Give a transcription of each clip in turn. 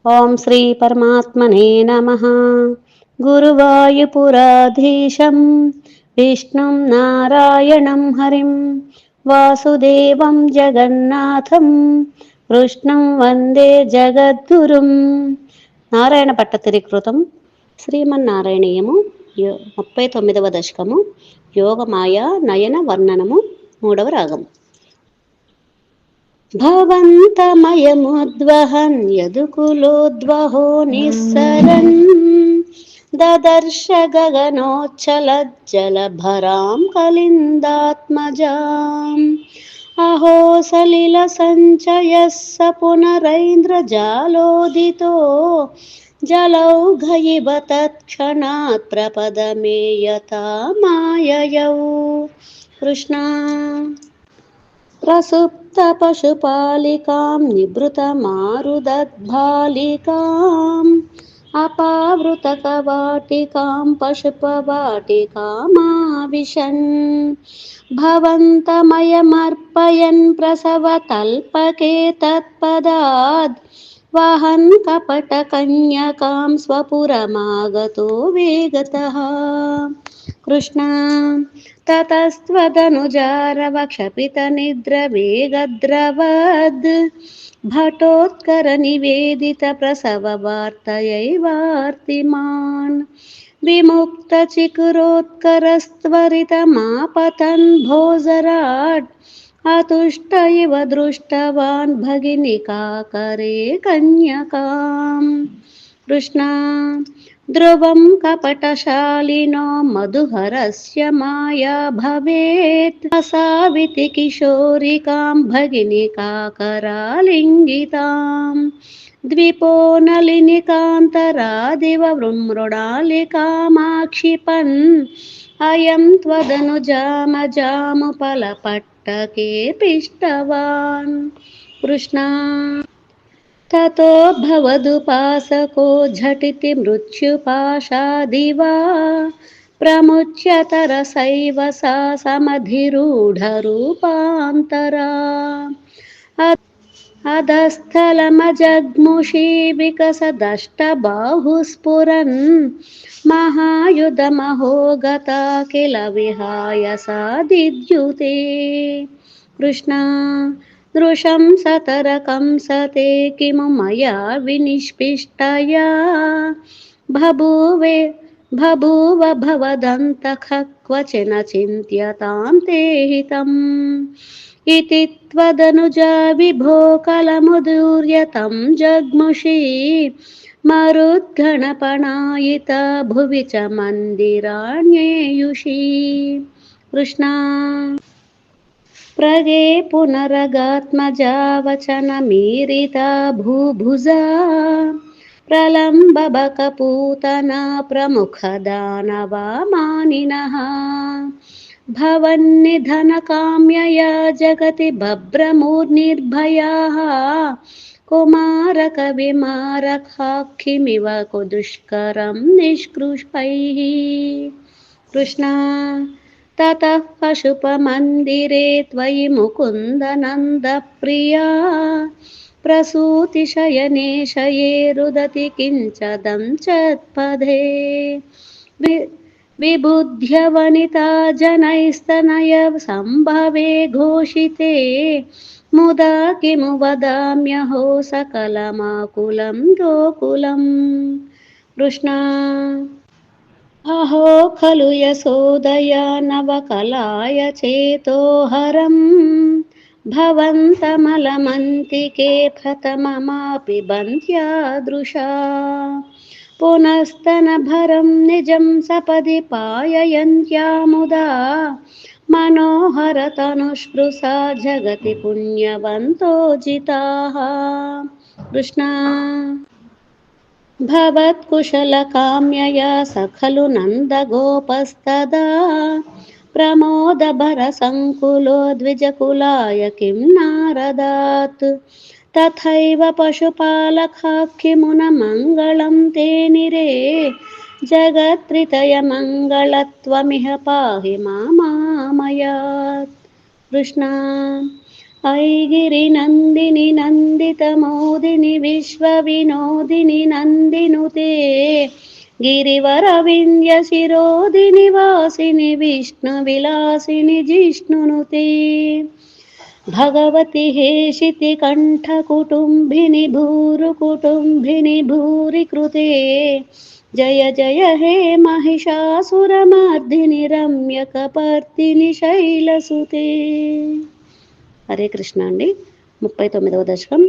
ఓం శ్రీ పరమాత్మనే నమః. గురువాయుపురాధీశం విష్ణుం నారాయణం హరిం వాసుదేవం జగన్నాథం కృష్ణం వందే జగద్గురుం. నారాయణ భట్టతిరికృతం శ్రీమన్నారాయణీయము 39వ దశకము యోగమాయా నయన వర్ణనము 3వ రాగం. భవంతమయముద్వహన్ యదుకులోద్వహో నిస్సరన్ దదర్శ గగనోచ్చలజ్జలభరాం కలిందాత్మజాం అహో సలిల సంచయः స పునరైంద్రజాలోదితో జలౌఘయివ తత్క్షణాత్ ప్రపదమే యథా మాయయౌ. కృష్ణ ప్రసుప్త పశుపాలికాం నిభృతమారుదద్బాలికాం అపావృత కవాటికాం పశుపవాటికామావిశన్ భవంతమయమర్పయన్ ప్రసవతల్పకే తత్పదాద్ వహన్ కపటకన్యకాం స్వపురమాగతో వేగతః. కృష్ణ తతస్త్వదనుజారవక్షపితనిద్రవేగద్రవద్ భటోత్కర నివేదిత ప్రసవ వార్తయైవార్తిమాన్ విముక్త చికురోత్కరస్త్వరితమాపతన్ భోజరాట్ అతుష్ట ఇవ దృష్టవాన్ భగినికాకరే కన్యకాం. కృష్ణ ధ్రువం కపటశాలినో మధుహరస్య మాయా భవేత్ అసావితి కిశోరికాం భగినికాకరాలింగితాం ద్విపో నలినికాంతరాదివ మృణాలికామాక్షిపన్ అయం త్వదనుజామజాముపలపట్టకే పిష్టవాన్. కృష్ణ తతో భవదుపాసకో ఝటితి మృత్యుపాశాదివా ప్రముచ్యతరసైవ సా సమధిరూఢరూపాంతరా అధస్థలమజగ్ముషీ వికసదష్టబాహుస్ఫురన్ మహాయుధమహో గతా కిల విహాయ సాదిద్యుతే. కృష్ణ దృశం సతరకం సతే కిము మయా వినిష్పిష్టయా బభూవ భవదంతః క్వచన చింత్యతాం తే హితం ఇతి త్వదనుజా విభో కలముదూర్యతం జగ్ముషీ మరుద్గణపణాయిత భువి చ మందిరాణ్యేయుషీ. కృష్ణ ప్రగే పునరగాత్మజా వచనమీరితా భూభుజా ప్రలంబబకపూతనా ప్రముఖదానవా మానినః భవన్నిధనకామ్యయా జగతి బభ్రమూర్నిర్భయాః కుమారకవిమారకాక్షిమివ దుష్కరం నిష్కృష్పైః. కృష్ణ తతః పశుపమందిరే త్వయి ముకుందనందప్రియా ప్రసూతిశయనే శయే రుదతి కించదంచత్పదే విబుధ్యవనితా జనైస్తనయ సంభవే ఘోషితే ముదా కిము వదామ్యహో సకలమాకులం గోకులం. కృష్ణ అహో ఖలు యశోదయా నవకలాయ చేతోహరం భవంతమలమంతికే ప్రథమమాపి బంధ్యాదృశా పునస్తనభరం నిజం సపది పాయయంత్యాముదా మనోహరతనుస్పృశా జగతి పుణ్యవంతో జితాః. కృష్ణ భవత్కుశలకామ్యయా సఖలు నందగోపస్తదా ప్రమోదభరసంకులో ద్విజకులాయ కిం నారదాత్ తథైవ పశుపాలకాఖ్యమున మంగళం తే నిరే జగత్రితయ మంగళత్వమిహ పాహి మామామయాత్. కృష్ణ ఐగిరి నందిని నందిత మోదిని విశ్వ వినోదిని నందినుతే గిరివర వింధ్య శిరోదిని వాసిని విష్ణు విలాసిని జిష్ణునుతే భగవతి హేషితి కంఠ కుటుంబిని భూరు కుటుంబిని భూరి కృతే జయ జయ హే మహిషాసురమర్దిని రమ్యకపర్దిని శైలసుతే. హరే కృష్ణ అండి. 39వ దశకం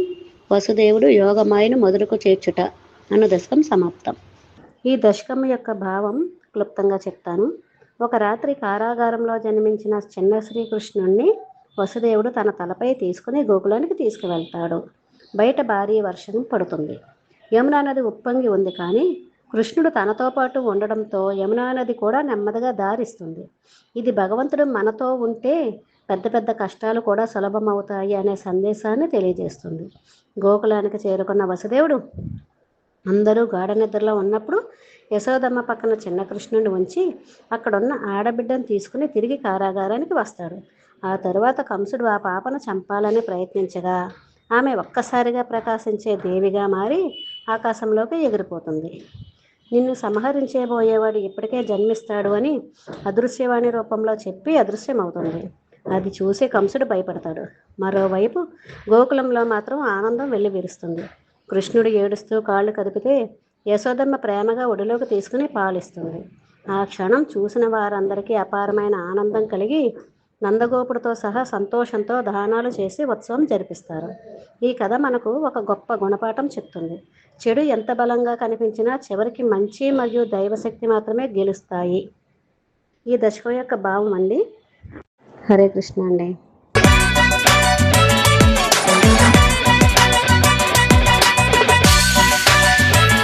వసుదేవుడు యోగమాయను మొదలుకు చేర్చుట అన్న దశకం సమాప్తం. ఈ దశకం యొక్క భావం క్లుప్తంగా చెప్తాను. ఒక రాత్రి కారాగారంలో జన్మించిన చిన్న శ్రీకృష్ణుణ్ణి వసుదేవుడు తన తలపై తీసుకుని గోకులానికి తీసుకువెళ్తాడు. బయట భారీ వర్షం పడుతుంది. యమునా నది ఉప్పొంగి ఉంది, కానీ కృష్ణుడు తనతో పాటు ఉండడంతో యమునా నది కూడా నెమ్మదిగా దారిస్తుంది. ఇది భగవంతుడు మనతో ఉంటే పెద్ద పెద్ద కష్టాలు కూడా సులభమవుతాయి అనే సందేశాన్ని తెలియజేస్తుంది. గోకులానికి చేరుకున్న వసుదేవుడు అందరూ గాఢ నిద్రలో ఉన్నప్పుడు యశోదమ్మ పక్కన చిన్న కృష్ణుడిని ఉంచి అక్కడున్న ఆడబిడ్డను తీసుకుని తిరిగి కారాగారానికి వస్తాడు. ఆ తరువాత కంసుడు ఆ పాపను చంపాలని ప్రయత్నించగా ఆమె ఒక్కసారిగా ప్రకాశించే దేవిగా మారి ఆకాశంలోకి ఎగిరిపోతుంది. నిన్ను సంహరించేబోయేవాడు ఇప్పటికే జన్మిస్తాడు అని అదృశ్యవాణి రూపంలో చెప్పి అదృశ్యమవుతుంది. అది చూసి కంసుడు భయపడతాడు. మరోవైపు గోకులంలో మాత్రం ఆనందం వెల్లివిరుస్తుంది. కృష్ణుడు ఏడుస్తూ కాళ్ళు కదిపితే యశోదమ్మ ప్రేమగా ఒడిలోకి తీసుకుని పాలిస్తుంది. ఆ క్షణం చూసిన వారందరికీ అపారమైన ఆనందం కలిగి నందగోపుడితో సహా సంతోషంతో దానాలు చేసి ఉత్సవం జరిపిస్తారు. ఈ కథ మనకు ఒక గొప్ప గుణపాఠం చెప్తుంది. చెడు ఎంత బలంగా కనిపించినా చివరికి మంచి మరియు దైవశక్తి మాత్రమే గెలుస్తాయి. ఈ దశకం యొక్క భావం అండి. హరే కృష్ణ అండి.